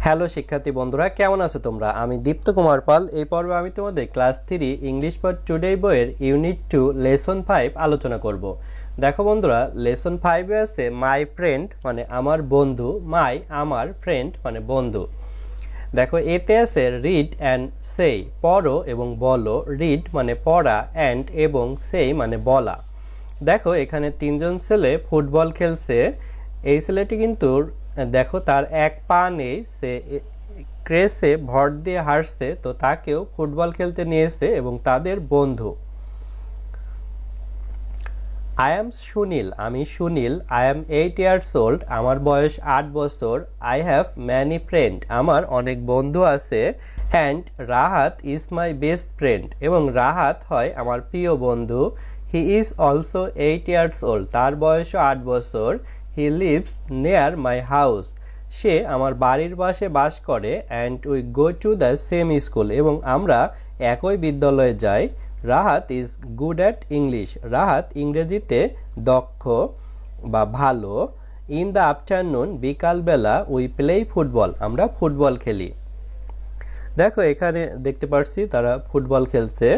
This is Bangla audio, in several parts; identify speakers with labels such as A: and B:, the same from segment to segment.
A: হ্যালো শিক্ষার্থী বন্ধুরা, কেমন আছো তোমরা? আমি দীপ্ত কুমার পাল। এই পর্বে আমি তোমাদের ক্লাস 3 ইংলিশ ফর টুডে বইয়ের ইউনিট 2 লেসন 5 আলোচনা করব। দেখো বন্ধুরা, লেসন 5 এ আছে মাই ফ্রেন্ড মানে আমার বন্ধু, মাই আমার ফ্রেন্ড মানে বন্ধু। দেখো এতে আছে রিড অ্যান্ড সেই পড়ো এবং বলো। রিড মানে পড়া, অ্যান্ড এবং সেই মানে বলা। দেখো এখানে তিনজন ছেলে ফুটবল খেলছে। এই ছেলেটি কিন্তু দেখো তার এক পা নেই, সে ক্রেসে ভর দিয়ে হাসছে, তো তাকেও ফুটবল খেলতে নিয়েছে এবং তাদের বন্ধু। আই এম সুনীল, আমি Sunil. I am 8 years old, আমার বয়স 8 বছর। আই হ্যাভ ম্যানি ফ্রেন্ড, আমার অনেক বন্ধু আছে। And Rahat is my best friend, এবং রাহাত হয় আমার প্রিয় বন্ধু। He is also 8 years old, তার বয়সও 8 বছর। He lives near my house, সে আমার বাড়ির পাশে বাস করে। And we go to the same school, এবং আমরা একই বিদ্যালয়ে যাই। Rahat is good at English, Rahat ইংরেজিতে দক্ষ বা ভালো। ইন দ্য আফটারনুন, বিকালবেলা, উই প্লে ফুটবল, আমরা ফুটবল খেলি। দেখো এখানে দেখতে পাচ্ছি তারা ফুটবল খেলছে।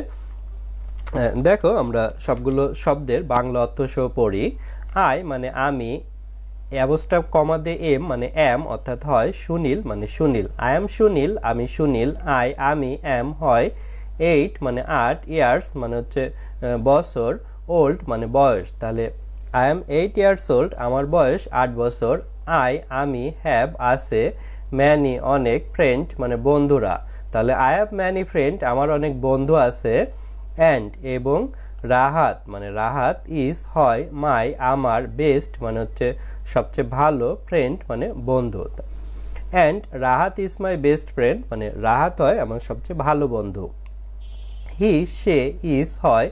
A: দেখো আমরা সবগুলো শব্দের বাংলা অর্থ সহ পড়ি। আই মানে আমি, অ্যাবস্ট্রাক্ট কমা দিয়ে এম মানে এম, অর্থাৎ হয় সুনীল মানে সুনীল। আই এম সুনীল, আমি সুনীল। আমি এম হয় 8 মানে 8, ইয়ার্স মানে হচ্ছে বছর, ওল্ড মানে বয়স। তাহলে আই এম 8 years old, আমার বয়স 8 বছর। আমি হ্যাভ আছে, ম্যানি অনেক, ফ্রেন্ড মানে বন্ধুরা। তাহলে আই হ্যাভ ম্যানি ফ্রেন্ড, আমার অনেক বন্ধু আছে। অ্যান্ড এবং রাহাত মানে রাহাত ইজ হয় মাই আমার, বেস্ট মানে হচ্ছে সবচেয়ে ভালো, ফ্রেন্ড মানে বন্ধু। And Rahat is my best friend মানে রাহাত হয় আমার সবচেয়ে ভালো বন্ধু। হি সে ইজ হয়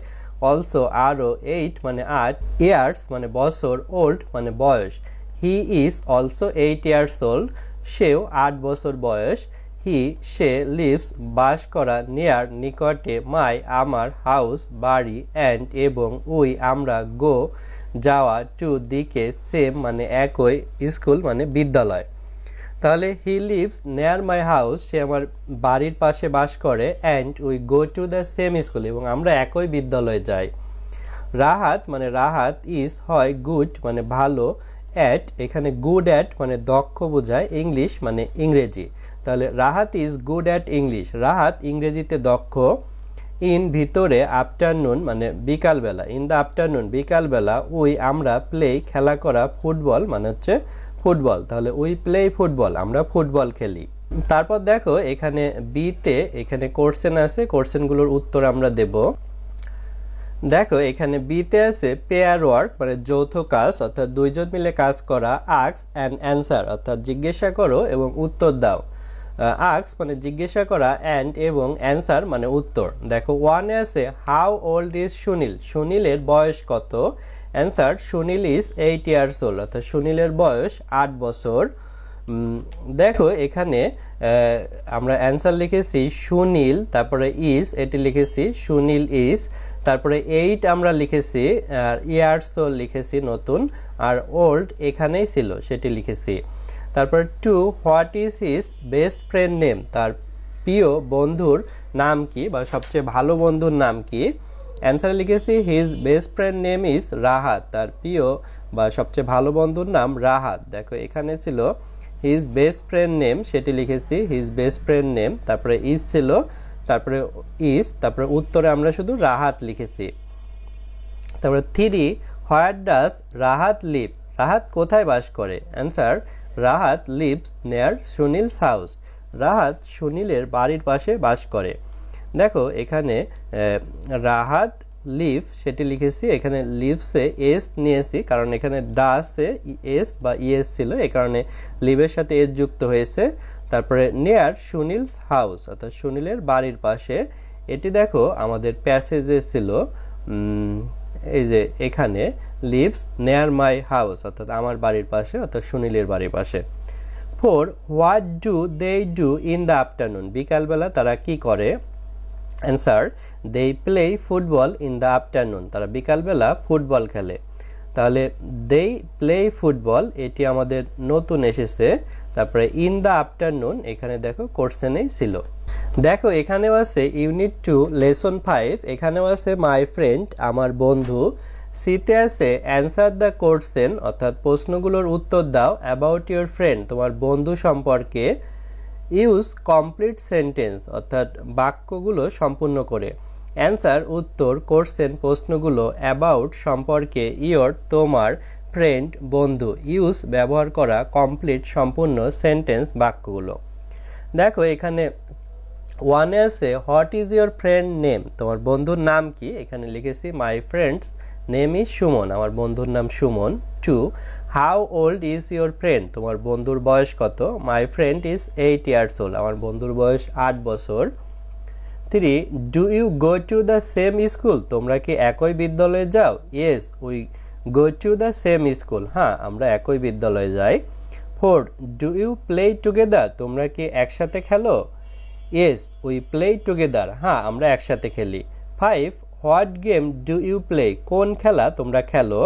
A: অলসো আরও 8 মানে 8, ইয়ার্স মানে বছর, ওল্ড মানে বয়স। হি ইজ অলসো 8 years old, সেও 8 বছর বয়স। হি সে লিভস বাস করা, নিয়ার নিকটে, মাই আমার, হাউস বাড়ি, অ্যান্ড এবং উই আমরা, গো যাওয়া, টু দিকে, সেম মানে একই, স্কুল মানে বিদ্যালয়। তাহলে he lives near my house, সে আমার বাড়ির পাশে বাস করে। And we go to the same school, এবং আমরা একই বিদ্যালয়ে যাই। রাহাত মানে রাহাত ইজ হয় গুড মানে ভালো, অ্যাট এখানে গুড অ্যাট মানে দক্ষ বোঝায়, ইংলিশ মানে ইংরেজি। তাহলে Rahat is good at English, Rahat ইংরেজিতে দক্ষ। ইন ভিতরে, আফটারনুন মানে বিকালবেলা, ইন দ্য আফটারনুন বিকালবেলা, উই আমরা, প্লে খেলা করা, ফুটবল মানে হচ্ছে ফুটবল। তাহলে উই প্লে ফুটবল, আমরা ফুটবল খেলি। তারপর দেখো এখানে বিতে এখানে কোশ্চেন আছে, কোশ্চেনগুলোর উত্তর আমরা দেব। দেখো এখানে বিতে আছে পেয়ার ওয়ার্ক মানে যৌথ কাজ, অর্থাৎ দুইজন মিলে কাজ করা। আস্ক অ্যান্ড অ্যান্সার অর্থাৎ জিজ্ঞাসা করো এবং উত্তর দাও। আস্ক মানে জিজ্ঞাসা করা, অ্যান্ড এবং অ্যান্সার মানে উত্তর। দেখো ওয়ানে আছে হাউ ওল্ড ইজ সুনীল, সুনীলের বয়স কত। Answer Sunil is 8 years old, অর্থাৎ সুনীলের বয়স 8 বছর। দেখো এখানে আমরা অ্যান্সার লিখেছি সুনীল, তারপরে ইজ এটি লিখেছি সুনীল ইজ, তারপরে 8 আমরা লিখেছি, আর ইয়ার্সও লিখেছি নতুন, আর ওল্ড এখানেই ছিল সেটি লিখেছি। তারপর 2 what is his best friend name, তার প্রিয় বন্ধুর নাম কি বা সবচেয়ে ভালো বন্ধুর নাম কি। অ্যান্সার লিখেছি his best friend name is Rahat, তার প্রিয় বা সবচেয়ে ভালো বন্ধুর নাম রাহাত। দেখো এখানে ছিল হিজ বেস্ট ফ্রেন্ড নেম, সেটি লিখেছি হিজ বেস্ট ফ্রেন্ড নেম, তারপরে ইজ ছিল, তারপরে ইজ, তারপরে উত্তরে আমরা শুধু রাহাত লিখেছি। তারপরে 3 where does Rahat live, Rahat কোথায় বাস করে। অ্যান্সার রাহাত লিভস নেয়ার সুনীলস হাউস, রাহাত সুনীলের বাড়ির পাশে বাস করে। দেখো এখানে রাহাত লিভ সেটি লিখেছি, এখানে লিভসে এস নিয়েছি কারণ এখানে ডাসে এস বা ইএস ছিল, এই কারণে লিভের সাথে এস যুক্ত হয়েছে। তারপরে নেয়ার সুনীলস হাউস অর্থাৎ সুনীলের বাড়ির পাশে, এটি দেখো আমাদের প্যাসেজে ছিল, এই যে এখানে লিভস নেয়ার মাই হাউস অর্থাৎ আমার বাড়ির পাশে, অর্থাৎ সুনীলের বাড়ির পাশে। 4 what do they do in the afternoon, বিকালবেলা তারা কি করে। Answer they play football in the afternoon, তারা বিকালবেলা ফুটবল খেলে। তাহলে দে প্লে ফুটবল এটি আমাদের নতুন এসেছে, তারপরে ইন দ্য আফটারনুন এখানে দেখো কোশ্চেনেই ছিল। দেখো এখানেও আছে ইউনিট 2 লেসন 5, এখানেও আছে মাই ফ্রেন্ড আমার বন্ধু। সিতে আছে অ্যান্সার দ্য কোশ্চেন অর্থাৎ প্রশ্নগুলোর উত্তর দাও অ্যাবাউট ইউর ফ্রেন্ড তোমার বন্ধু সম্পর্কে। ইউজ কমপ্লিট সেন্টেন্স অর্থাৎ বাক্যগুলো সম্পূর্ণ করে। অ্যান্সার উত্তর, কোশ্চেন প্রশ্নগুলো, অ্যাবাউট সম্পর্কে, ইয়োর তোমার, ফ্রেন্ড বন্ধু। ইউজ ব্যবহার করা, কমপ্লিট সম্পূর্ণ, সেন্টেন্স বাক্যগুলো। দেখো এখানে ওয়ানে আছে what is your friend name তোমার বন্ধুর নাম কি, এখানে লিখেছি my friends name is Suman আমার বন্ধুর নাম Suman. 2 how old is your friend তোমার বন্ধুর বয়স কত, my friend is 8 years old আমার বন্ধুর বয়স 8 বছর। 3 do you go to the same school তোমরা কি একই বিদ্যালয়ে যাও, yes we go to the same school হ্যাঁ আমরা একই বিদ্যালয়ে যাই। 4 ডু ইউ প্লে টুগেদার তোমরা কি একসাথে খেলো, ইয়েস উই প্লে টুগেদার হ্যাঁ আমরা একসাথে খেলি। 5 what game do you play কোন খেলা তোমরা খেলো,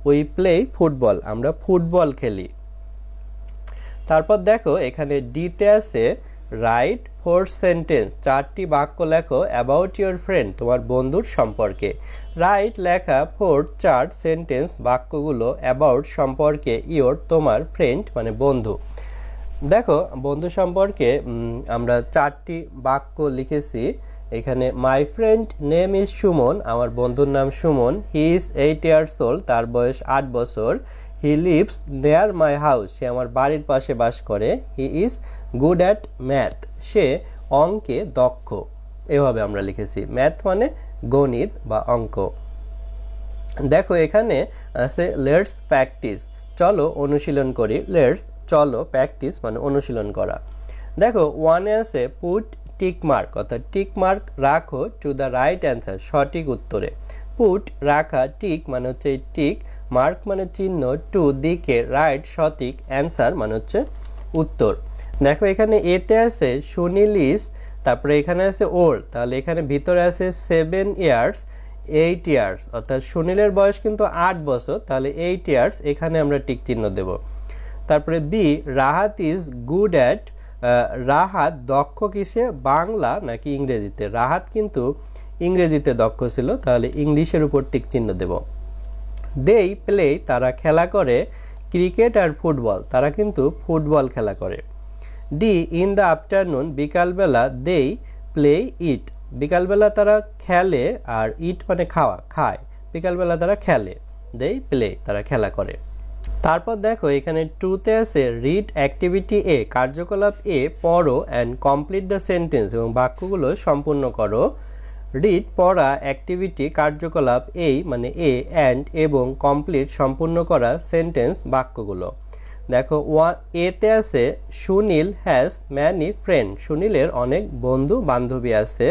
A: উই প্লে ফুটবল আমরা ফুটবল খেলি। তারপর দেখো এখানে ডিতে আছে রাইট 4 সেন্টেন্স 4টি বাক্য লেখো অ্যাবাউট ইউর ফ্রেন্ড তোমার বন্ধুর সম্পর্কে। রাইট লেখা 4 সেন্টেন্স বাক্যগুলো অ্যাবাউট সম্পর্কে, ইয়োর তোমার, ফ্রেন্ড মানে বন্ধু। দেখো বন্ধু সম্পর্কে আমরা 4টি বাক্য লিখেছি। এখানে my friend name is Suman আমার বন্ধুর নাম Suman. He is 8 years old তার বয়স 8 বছর। হি লিভস নেয়ার মাই হাউস সে আমার বাড়ির পাশে বাস করে। He is good at math সে অঙ্কে দক্ষ। এভাবে আমরা লিখেছি, ম্যাথ মানে গণিত বা অঙ্ক। দেখো এখানে আছে লেটস প্র্যাকটিস চলো অনুশীলন করি। লেটস চলো, প্র্যাকটিস মানে অনুশীলন করা। দেখো ওয়ানে আছে পুট টিক মার্ক অর্থাৎ টিক মার্ক রাখো টু দ্য রাইট অ্যান্সার সঠিক উত্তরে। পুট রাখা, টিক মানে হচ্ছে টিক, মার্ক মানে চিহ্ন, টু দিকে, রাইট সঠিক, অ্যান্সার মানে হচ্ছে উত্তর। দেখো এখানে এতে আছে সুনীল ইজ, তারপরে এখানে আছে ওল্ড, তাহলে এখানে ভিতরে আছে 7 years 8 years অর্থাৎ সুনীলের বয়স কিন্তু 8 বছর, তাহলে 8 years এখানে আমরা টিক চিহ্ন দেব। তারপরে B Rahat is good at, Rahat দক্ষ কিসে, বাংলা নাকি ইংরেজিতে, রাহাত কিন্তু ইংরেজিতে দক্ষ ছিল, তাহলে ইংলিশের উপর টিক চিহ্ন দেব। দেই প্লে তারা খেলা করে, ক্রিকেট আর ফুটবল তারা কিন্তু ফুটবল খেলা করে। ডি ইন দ্য আফটারনুন বিকালবেলা, দেই প্লে ইট বিকালবেলা তারা খেলে, আর ইট মানে খাওয়া খায়, বিকালবেলা তারা খেলে, দেই প্লে তারা খেলা করে। তারপর দেখো এখানে 2তে আছে রিড অ্যাক্টিভিটি এ কার্যকলাপ এ পড়ো অ্যান্ড কমপ্লিট দ্য সেন্টেন্স এবং বাক্যগুলো সম্পূর্ণ করো। রিড পড়া, অ্যাক্টিভিটি কার্যকলাপ, এই মানে এ, অ্যান্ড এবং কমপ্লিট সম্পূর্ণ করা সেন্টেন্স বাক্যগুলো। দেখো এতে আছে সুনীল হ্যাজ ম্যানি ফ্রেন্ড সুনীলের অনেক বন্ধু বান্ধবী আছে,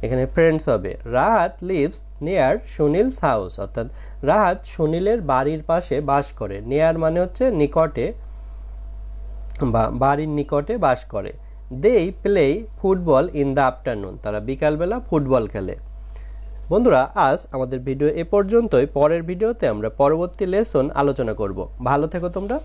A: এখানে ফ্রেন্ডস হবে। Rahat lives near Sunil's house অর্থাৎ রাহাত সুনীলের বাড়ির পাশে বাস করে, নিয়ার মানে হচ্ছে নিকটে বা বাড়ির নিকটে বাস করে। দেই play football in the afternoon তারা বিকালবেলা ফুটবল খেলে। বন্ধুরা আজ আমাদের ভিডিও এ পর্যন্তই, পরের ভিডিওতে আমরা পরবর্তী লেসন আলোচনা করব। ভালো থেকো তোমরা।